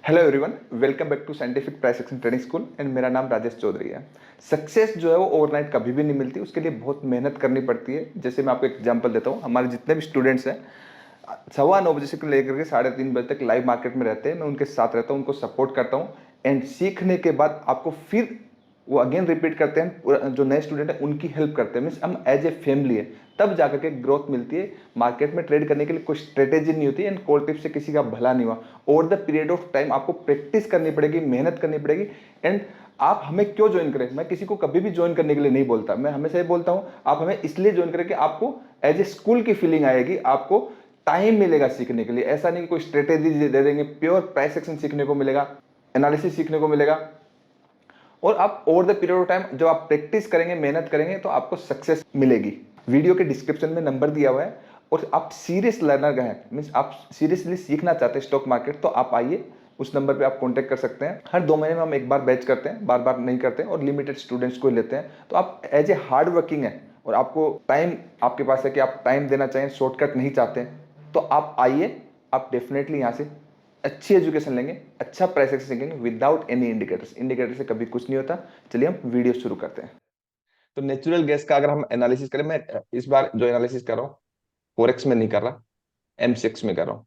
Hello everyone, welcome back to scientific price action trading school and मेरा नाम राजेश चौधरी है। Success जो है वो ओवरनाइट कभी भी नहीं मिलती, उसके लिए बहुत मेहनत करनी पड़ती है। जैसे मैं आपको एग्जांपल देता हूँ, हमारे जितने भी स्टूडेंट्स हैं 9:15 बजे से लेकर के 3:30 बजे तक लाइव मार्केट में रहते हैं। मैं उनके साथ रहता हूँ, उनको सपोर्ट करता हूँ एंड सीखने के बाद आपको फिर वो अगेन रिपीट करते हैं। जो नए स्टूडेंट है उनकी हेल्प करते हैं, मीन्स हम एज ए फैमिली है, तब जाकर के ग्रोथ मिलती है। मार्केट में ट्रेड करने के लिए कोई स्ट्रेटेजी नहीं होती एंड कोल्ड टिप से किसी का भला नहीं हुआ। Over the period of time आपको प्रैक्टिस करनी पड़ेगी, मेहनत करनी पड़ेगी। एंड आप हमें क्यों ज्वाइन करें? मैं किसी को कभी भी ज्वाइन करने के लिए नहीं बोलता, मैं हमेशा ये बोलता हूं आप हमें इसलिए ज्वाइन करें कि आपको एज ए स्कूल की फीलिंग आएगी, आपको टाइम मिलेगा सीखने के लिए। ऐसा नहीं कि कोई स्ट्रेटेजी दे देंगे, प्योर प्राइस एक्शन सीखने को मिलेगा, एनालिसिस सीखने को मिलेगा। और आप over the period of time जब आप प्रैक्टिस करेंगे, मेहनत करेंगे, तो आपको सक्सेस मिलेगी। वीडियो के डिस्क्रिप्शन में नंबर दिया हुआ है, और आप सीरियस लर्नर हैं, मीन्स आप सीरियसली सीखना चाहते हैं स्टॉक मार्केट, तो आप आइए, उस नंबर पे आप कांटेक्ट कर सकते हैं। हर 2 महीने में हम एक बार बैच करते हैं, बार बार नहीं करते हैं, और लिमिटेड स्टूडेंट्स को लेते हैं। तो आप एज ए हार्ड वर्किंग है और आपको टाइम आपके पास है कि आप टाइम देना चाहें, शॉर्टकट नहीं चाहते, तो आप आइए। आप डेफिनेटली यहाँ से अच्छी एजुकेशन लेंगे, अच्छा प्राइस एक्शन सीखेंगे विदाउट एनी इंडिकेटर्स। इंडिकेटर से कभी कुछ नहीं होता। चलिए हम वीडियो शुरू करते हैं। तो नेचुरल गैस का अगर हम एनालिसिस करें, मैं इस बार जो एनालिसिस कर रहा हूँ फोरेक्स में नहीं कर रहा, M6 में कर रहा हूँ,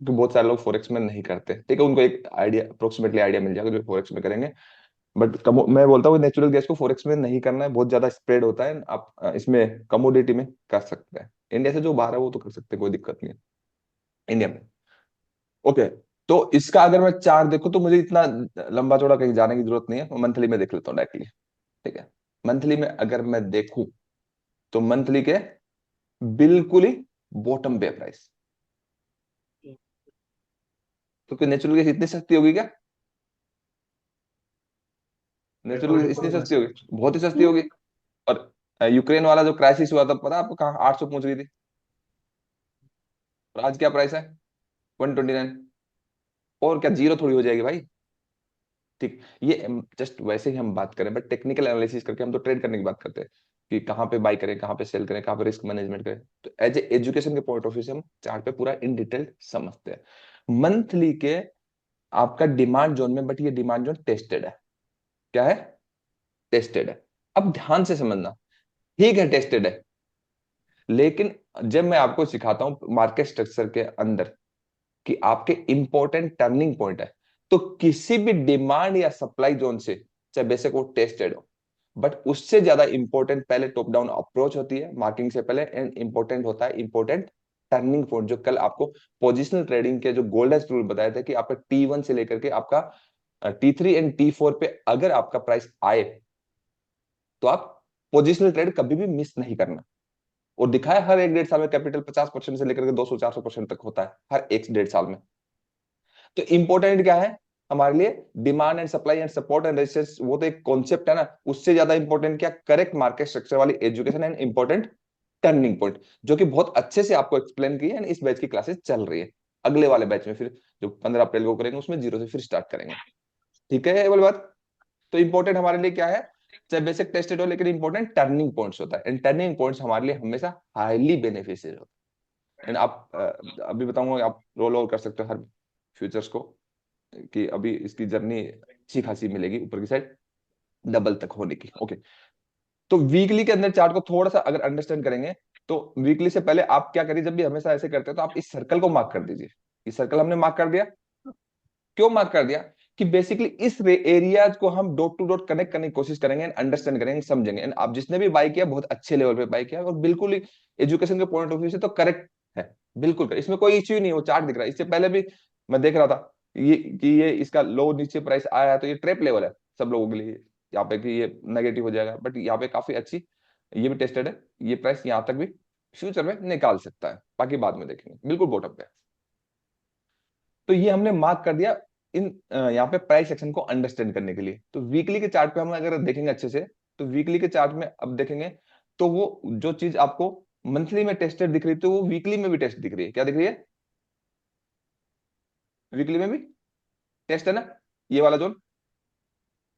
क्योंकि बहुत सारे लोग फोरेक्स में नहीं करते। ठीक है, उनको एक आइडिया, अप्रोक्सीमेटली आइडिया मिल जाएगा जो फोरेक्स में करेंगे। बट मैं बोलता हूँ नेचुरल गैस को फोरेक्स में नहीं करना है, बहुत ज्यादा स्प्रेड होता है। आप इसमें कमोडिटी में कर सकते हैं, इंडिया से जो बाहर है वो तो कर सकते हैं, कोई दिक्कत नहीं है इंडिया में। ओके, तो इसका अगर मैं चार्ट देखूं तो मुझे इतना लंबा चौड़ा कहीं जाने की जरूरत नहीं है, मैं मंथली में देख लेता हूँ डायरेक्टली। ठीक है, मंथली में अगर मैं देखूं तो मंथली के बिल्कुल ही बॉटम पे प्राइस, तो क्या नेचुरल गैस इतनी सस्ती होगी क्या? नेचुरल गैस इतनी सस्ती होगी? बहुत ही सस्ती होगी। और यूक्रेन वाला जो क्राइसिस हुआ था, पता है आपको कहाँ 800 पहुंच गई थी? और आज क्या प्राइस है? 129। और क्या जीरो थोड़ी हो जाएगी भाई? ठीक, ये जस्ट वैसे ही हम बात करें, बट टेक्निकल एनालिसिस करके हम तो ट्रेड करने की बात करते हैं कि कहाँ पे बाय करें, कहाँ पे सेल करें, कहाँ पे रिस्क मैनेजमेंट करें। तो एज ए एजुकेशन के पॉइंट ऑफ व्यू से हम चार्ट पे पूरा इन डिटेल समझते हैं। मंथली के आपका डिमांड जोन में, बट ये डिमांड जोन टेस्टेड है। क्या है? टेस्टेड है। अब ध्यान से समझना, ठीक है टेस्टेड है, लेकिन जब मैं आपको सिखाता हूं मार्केट स्ट्रक्चर के अंदर कि आपके इंपॉर्टेंट टर्निंग पॉइंट है, तो किसी भी डिमांड या सप्लाई जोन से, चाहे बेशक वो टेस्टेड हो, बट उससे ज्यादा इंपॉर्टेंट पहले टॉप डाउन अप्रोच होती है मार्किंग से पहले, एंड इंपॉर्टेंट होता है इंपॉर्टेंट टर्निंग पॉइंट, जो कल आपको पोजिशनल ट्रेडिंग के जो गोल्डन रूल बताए थे कि आपका T1 से लेकर के आपका T3 एंड T4 पे अगर आपका प्राइस आए तो आप पोजिशनल ट्रेड कभी भी मिस नहीं करना। और दिखाया हर एक 1.5 साल में कैपिटल 50% से लेकर के 200-400% तक होता है हर एक 1.5 साल में। तो इंपॉर्टेंट क्या है हमारे लिए? Demand and supply and support and resistance, वो तो एक कॉन्सेप्ट है ना। उससे ज्यादा इंपॉर्टेंट क्या? करेक्ट मार्केट स्ट्रक्चर वाली education and important turning point, जो कि बहुत अच्छे से आपको एक्सप्लेन की है। इस बैच की क्लासेस चल रही है, अगले वाले बैच में फिर जो 15 अप्रैल को करेंगे उसमें जीरो से फिर स्टार्ट करेंगे। ठीक है, ये वाली बात। तो इंपॉर्टेंट हमारे लिए क्या है? चाहे बेसिक टेस्टेड हो, लेकिन इंपॉर्टेंट टर्निंग पॉइंट्स होता है, एंड टर्निंग पॉइंट्स हमारे लिए हमेशा हाईली बेनिफिशियल होता है। एंड आप अभी बताऊंगा, आप रोल ओवर कर सकते हो हर फ्यूचर्स को, कि अभी इसकी जर्नी अच्छी खासी मिलेगी ऊपर की साइड, डबल तक होने की। ओके, तो वीकली के अंदर चार्ट को थोड़ा सा अगर अंडरस्टैंड करेंगे, तो वीकली से पहले आप क्या करिए, जब भी हमेशा ऐसे करते हैं तो आप इस सर्कल को मार्क कर दीजिए। इस सर्कल हमने मार्क कर दिया, क्यों मार्क कर दिया? कि बेसिकली इस एरियाज को हम डॉट टू डॉट कनेक्ट करने की कोशिश करेंगे, अंडरस्टैंड करेंगे, समझेंगे। एंड आप जिसने भी बाय किया बहुत अच्छे लेवल पे बाय किया, और बिल्कुल ही एजुकेशन के पॉइंट ऑफ व्यू से तो करेक्ट है, बिल्कुल करेक्ट। इसमें कोई इश्यू ही नहीं, वो चार्ट दिख रहा है। इससे पहले भी मैं देख रहा था ये कि ये इसका लो नीचे प्राइस आया है, तो ये ट्रैप लेवल है सब लोगों के लिए यहाँ पे, कि ये नेगेटिव हो जाएगा, बट यहाँ पे काफी अच्छी ये भी टेस्टेड है। ये प्राइस यहाँ तक भी फ्यूचर में निकाल सकता है, बाकी बाद में देखेंगे, बिल्कुल बॉटम पे। तो ये हमने मार्क कर दिया इन यहाँ पे प्राइस एक्शन को अंडरस्टैंड करने के लिए। तो वीकली के चार्ट पे हम अगर देखेंगे अच्छे से, तो वीकली के चार्ट में अब देखेंगे तो वो जो चीज आपको मंथली में टेस्टेड दिख रही है, तो वो वीकली में भी टेस्ट दिख रही है। क्या दिख रही है? वीकली में भी टेस्ट है ना, ये वाला जोन।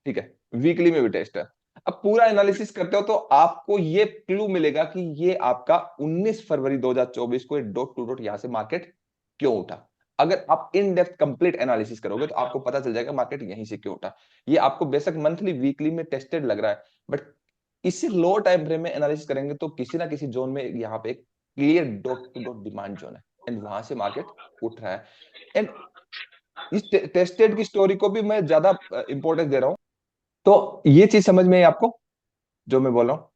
ठीक है, वीकली में भी टेस्ट है। अब पूरा एनालिसिस करते हो तो आपको ये क्लू मिलेगा कि ये आपका 19 फरवरी 2024 को डॉट टू डॉट यहां से मार्केट क्यों उठा। अगर आप इन डेप्थ कंप्लीट एनालिसिस करोगे तो आपको पता चल जाएगा मार्केट यहीं से क्यों उठा। ये आपको बेशक मंथली वीकली में टेस्टेड लग रहा है, बट इसी लो टाइम फ्रेम में एनालिसिस करेंगे तो किसी ना किसी जोन में यहाँ पे एक clear dot to dot demand zone है, एंड वहां से मार्केट उठ रहा है। एंड इस टेस्टेड की स्टोरी को भी मैं ज्यादा इंपॉर्टेंस दे रहा हूँ। तो ये चीज समझ में आई आपको जो मैं बोल रहा हूँ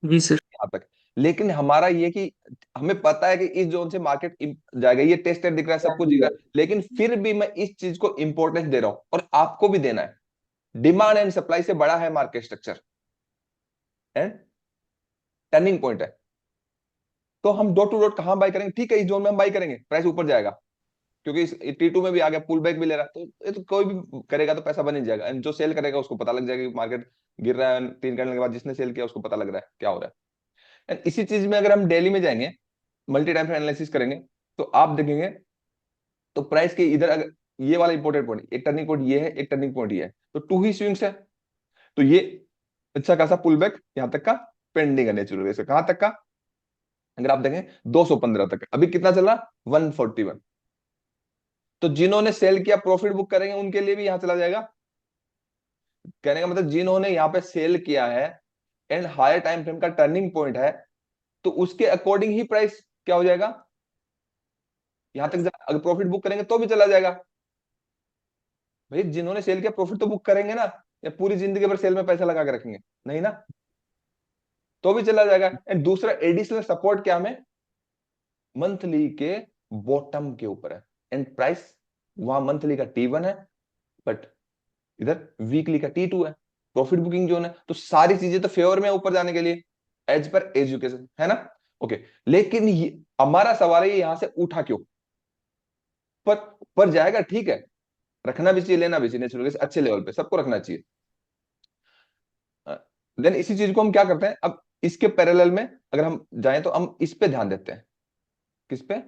जी सर। यहाँ तक? लेकिन हमारा ये कि हमें पता है कि इस जोन से मार्केट जाएगा, ये टेस्टेड दिख रहा है, सब कुछ दिख रहा है, लेकिन फिर भी मैं इस चीज को इंपॉर्टेंस दे रहा हूँ और आपको भी देना है। डिमांड एंड सप्लाई से बड़ा है market structure and turning point है। तो हम डॉट टू डॉट कहां बाई करेंगे? ठीक है, इस जोन में हम बाई करेंगे, प्राइस ऊपर जाएगा, क्योंकि इस T2 में भी आ गया, पुल बैक भी ले रहा है, तो ये तो कोई भी करेगा तो पैसा बन ही जाएगा। एंड जो सेल करेगा उसको पता लग जाएगा कि मार्केट गिर रहा है, 3 कैंडल के बाद जिसने सेल किया उसको पता लग रहा है क्या हो रहा है। एंड इसी चीज में अगर हम डेली में जाएंगे, मल्टी टाइम एनालिसिस करेंगे, तो आप देखेंगे तो प्राइस के इधर अगर ये वाला इंपॉर्टेंट पॉइंट, एक टर्निंग पॉइंट ये है, एक टर्निंग पॉइंट ये है, तो टू ही स्विंग्स है। तो ये अच्छा खासा पुल बैक यहां तक का पेंडिंग है नेचुरल वे से, कहां तक का? अगर आप देखें 215 तक, अभी कितना चल रहा? 141। तो जिन्होंने सेल किया प्रॉफिट बुक करेंगे उनके लिए भी यहां चला जाएगा। कहने का मतलब जिन्होंने यहाँ पे सेल किया है एंड हायर टाइम फ्रेम का टर्निंग पॉइंट है, तो उसके अकॉर्डिंग ही प्राइस क्या हो जाएगा, यहां तक अगर प्रॉफिट बुक करेंगे तो भी चला जाएगा। भाई जिन्होंने सेल किया प्रॉफिट तो बुक करेंगे ना, या पूरी जिंदगी भर सेल में पैसा लगा के रखेंगे? नहीं ना, तो भी चला जाएगा। एंड दूसरा एडिशनल सपोर्ट क्या हमें, मंथली के बॉटम के ऊपर है। एंड प्राइस वहां मंथली का T1 है, बट इधर वीकली का T2 है, प्रॉफिट बुकिंग जोन है। तो सारी चीजें तो फेवर में ऊपर जाने के लिए, एज पर एजुकेशन है ना। ओके, लेकिन हमारा सवाल है ये यहां से उठा क्यों? पर पर जाएगा ठीक है, रखना भी चाहिए, लेना भी चाहिए, नेचुरल अच्छे लेवल पे सबको रखना चाहिए। देन इसी चीज को हम क्या करते हैं, अब इसके पैरेलल में अगर हम जाएं तो हम इस पे ध्यान देते हैं। किस पे?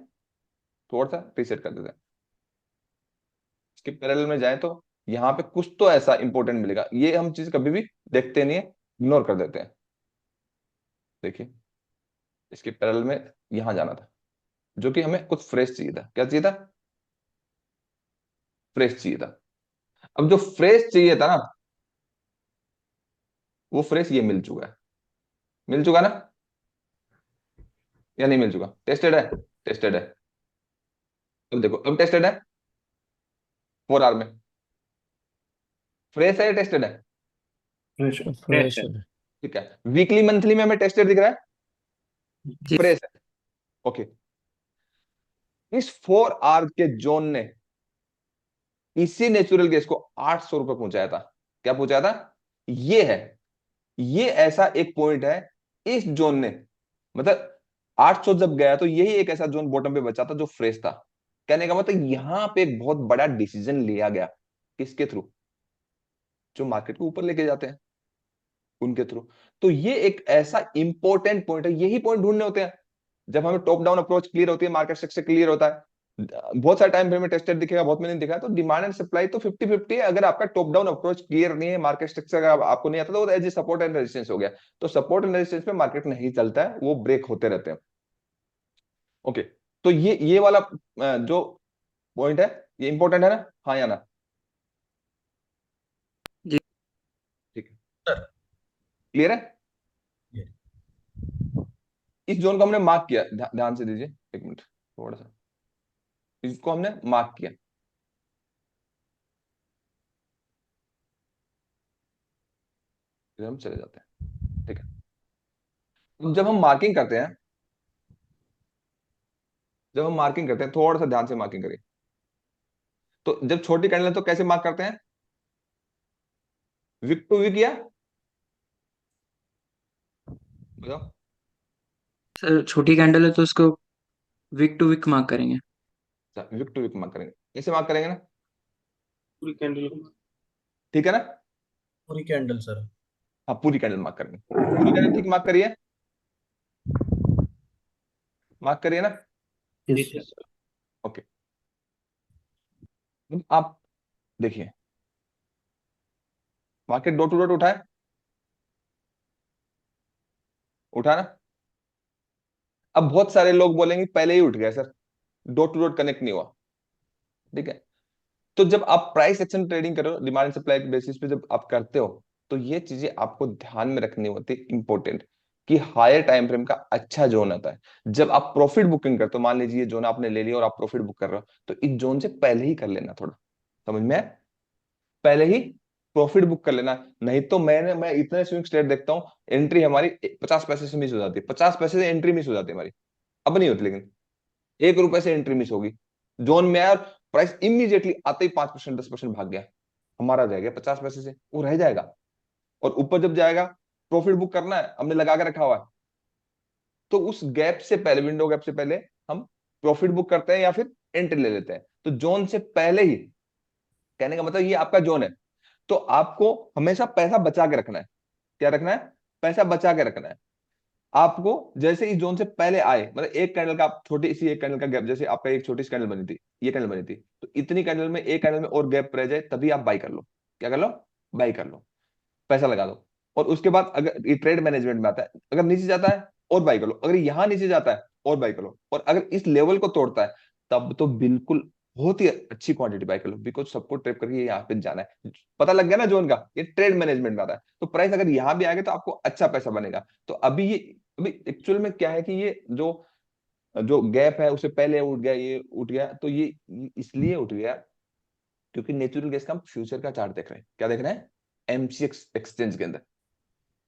थोड़ा सा रीसेट कर देते हैं। इसके पैरेलल में जाएं तो यहाँ पे कुछ तो ऐसा इंपॉर्टेंट मिलेगा, ये हम चीज कभी भी देखते नहीं है, इग्नोर कर देते हैं। देखिए, इसके पैरेलल में यहां जाना था, जो कि हमें कुछ फ्रेश चाहिए था। क्या चाहिए था? फ्रेश चाहिए था। अब जो फ्रेश चाहिए था ना, वो फ्रेश ये मिल चुका है। मिल चुका ना, या नहीं मिल चुका? टेस्टेड है, टेस्टेड है। अब देखो, अब टेस्टेड है 4 आवर में, फ्रेश है या टेस्टेड है? फ्रेश फ्रेश है। ठीक है, वीकली मंथली में हमें टेस्टेड दिख रहा है, जी। फ्रेश है। ओके, इस 4 आवर के जोन ने इसी नेचुरल गैस को 800 रुपये पहुंचाया था। क्या पहुंचाया था? ये है, ये ऐसा एक पॉइंट है इस जोन ने, मतलब 800 जब गया तो यही एक ऐसा जोन बॉटम पे बचा था जो फ्रेश था। कहने का मतलब यहां पे एक बहुत बड़ा डिसीजन लिया गया, किसके थ्रू? जो मार्केट को ऊपर लेके जाते हैं उनके थ्रू। तो ये एक ऐसा इंपॉर्टेंट पॉइंट है, यही पॉइंट ढूंढने होते हैं जब हमें टॉप डाउन अप्रोच क्लियर होती है, मार्केट स्ट्रक्चर क्लियर होता है। बहुत सारा टाइम फ्रेम में टेस्टेड दिखेगा, बहुत में नहीं दिखा, तो डिमांड एंड सप्लाई तो 50-50 है। अगर आपका टॉप डाउन अप्रोच क्लियर नहीं है, मार्केट स्ट्रक्चर का आपको नहीं आता, तो as a support and resistance हो गया। तो सपोर्ट एंड रेजिस्टेंस पे मार्केट नहीं चलता है, वो ब्रेक होते रहते हैं। ओके, तो ये वाला जो पॉइंट है, ये इंपॉर्टेंट है ना, हाँ या ना? जी ठीक है, क्लियर है। ये इस जोन को हमने मार्क किया, ध्यान से दीजिए, एक मिनट थोड़ा सा, इसको हमने मार्क किया, फिर हम चले जाते हैं। ठीक है, अब जब हम मार्किंग करते हैं, जब हम मार्किंग करते हैं, थोड़ा सा ध्यान से मार्किंग करिए। तो जब छोटी कैंडल है तो कैसे मार्क करते हैं? विक टू विक, या बताओ? सर, छोटी कैंडल है तो उसको वीक टू वीक मार्क करेंगे। विक टू विक मार्क करेंगे, कैसे मार्क करेंगे ना? पूरी कैंडल, ठीक है ना? पूरी कैंडल सर। हाँ, पूरी कैंडल मार्क करेंगे, पूरी कैंडल ठीक मार्क करिए, मार्क करिए ना। Yes sir. ओके, अब आप देखिए, मार्केट डॉट टू डॉट उठा है, उठा ना? अब बहुत सारे लोग बोलेंगे पहले ही उठ गया sir, dot to dot connect नहीं हुआ, ठीक है। तो जब आप प्राइस एक्शन ट्रेडिंग करो डिमांड एंड सप्लाई के बेसिस पे जब आप करते हो, तो ये चीजें आपको ध्यान में रखनी होती है, इंपॉर्टेंट, कि हायर टाइम फ्रेम का अच्छा जोन आता है। जब आप प्रॉफिट बुकिंग करते हो, मान लीजिए ये जोन आपने ले लिया और आप प्रॉफिट बुक कर रहे हो, तो इस जोन से पहले ही कर लेना, थोड़ा समझ में आया? पहले ही प्रॉफिट बुक कर लेना। नहीं तो मैं इतने स्विंग स्टेट देखता हूँ, एंट्री हमारी 50 पैसे से मिस हो जाती है, 50 पैसे से एंट्री मिस हो जाती है हमारी। अब नहीं होती, लेकिन 1 रुपए से एंट्री मिस होगी, जोन में आया और प्राइस इमीडिएटली आते ही 5% 10% भाग गया, हमारा रह गया 50 पैसे से, वो रह जाएगा। और ऊपर जब जाएगा, प्रॉफिट बुक करना है, हमने लगा के रखा हुआ है, तो उस गैप से पहले, विंडो गैप से पहले हम प्रॉफिट बुक करते हैं या फिर एंट्री ले लेते हैं। तो जोन से पहले ही, कहने का मतलब ये आपका जोन है, तो आपको हमेशा पैसा बचा के रखना है। क्या रखना है? पैसा बचा के रखना है। आपको जैसे इस जोन से पहले आए, मतलब एक कैंडल का, आप छोटी सी एक कैंडल का गैप, जैसे आपका एक छोटी सी कैंडल बनी थी, ये कैंडल बनी थी, तो इतनी कैंडल में, एक कैंडल में और गैप रह जाए, तभी आप बाई कर लो। क्या कर लो? बाई कर लो, पैसा लगा दो। और उसके बाद अगर ये ट्रेड मैनेजमेंट में आता है, अगर नीचे जाता है और बाई कर लो, अगर यहां नीचे जाता है और बाई कर लो, और अगर इस लेवल को तोड़ता है, तब तो बिल्कुल बहुत ही अच्छी क्वांटिटी बाई कर लो, बिकॉज सबको ट्रेप करके ये यहाँ पे जाना है। पता लग गया ना जोन का, ये ट्रेड मैनेजमेंट में आता है। तो प्राइस अगर यहाँ भी आएगा तो आपको अच्छा पैसा बनेगा। तो अभी एक्चुअल में क्या है कि ये जो जो गैप है उससे पहले उठ गया, ये उठ गया, तो ये इसलिए उठ गया क्योंकि नेचुरल गैस का हम फ्यूचर का चार्ट देख रहे हैं। क्या देख रहे हैं? एमसीएक्स एक्सचेंज के अंदर,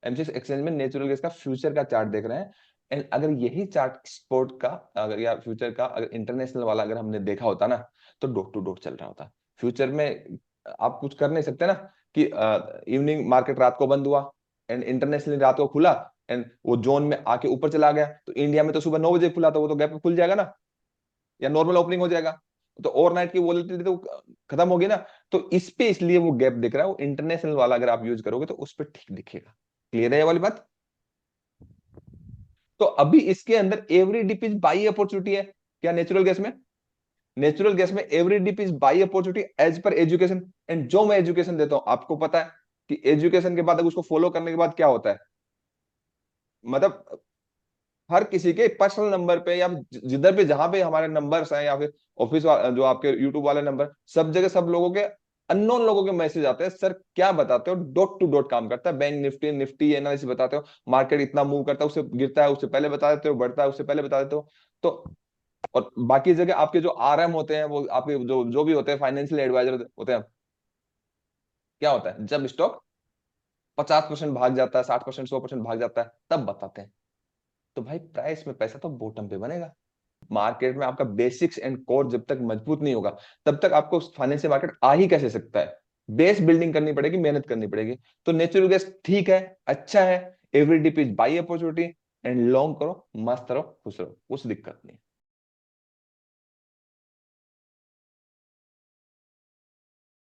एमसीएक्स एक्सचेंज में नेचुरल गैस का फ्यूचर का चार्ट देख रहे हैं। एंड अगर यही चार्ट स्पोर्ट का, अगर या फ्यूचर का, अगर इंटरनेशनल वाला अगर हमने देखा होता ना, तो डॉट टू डॉट चल रहा होता। फ्यूचर में आप कुछ कर नहीं सकते ना, कि इवनिंग मार्केट रात को बंद हुआ एंड इंटरनेशनली रात को खुला, एंड वो जोन में आके ऊपर चला गया, तो इंडिया में तो सुबह 9 बजे खुला, तो वो तो गैप पे खुल जाएगा ना, या नॉर्मल ओपनिंग हो जाएगा, तो ओवरनाइट की वॉलेटिलिटी तो खत्म होगी ना। तो इस पे इसलिए वो गैप दिख रहा है। वो इंटरनेशनल वाला अगर आप यूज करोगे तो उस पर ठीक दिखेगा। क्लियर है ये वाली बात? तो अभी इसके अंदर every dip is buy opportunity है। क्या नेचुरल गैस में? नेचुरल गैस में every dip is buy opportunity as per education. And जो मैं एजुकेशन देता हूं, आपको पता है कि एजुकेशन के बाद, अगर उसको फॉलो करने के बाद क्या होता है, मतलब हर किसी के पर्सनल नंबर पे, या जिधर पे जहां पे हमारे नंबर्स हैं, या फिर ऑफिस जो आपके यूट्यूब वाले नंबर, सब जगह सब लोगों के, अननोन लोगों के मैसेज आते हैं, सर क्या बताते हो, डॉट टू डॉट काम करता है, बैंक निफ्टी निफ्टी एनालिसिस बताते हो, मार्केट इतना मूव करता है, उससे गिरता है उससे पहले बता देते हो, बढ़ता है उससे पहले बता देते हो। तो और बाकी जगह आपके जो आरएम होते हैं, वो आपके जो जो भी होते हैं, फाइनेंशियल एडवाइजर होते हैं, क्या होता है, जब स्टॉक 50% भाग जाता है, 60% 100% भाग जाता है, तब बताते हैं। तो भाई प्राइस में पैसा तो बॉटम पे बनेगा। मार्केट में आपका बेसिक्स एंड कोर जब तक मजबूत नहीं होगा, तब तक आपको फाइनेंशियल मार्केट आ ही कैसे सकता है? बेस बिल्डिंग करनी पड़ेगी, मेहनत करनी पड़ेगी। तो नेचुरल गैस ठीक है, अच्छा है, every dip is buy opportunity, and long करो, मस्त रहो, खुश रहो, कुछ दिक्कत नहीं।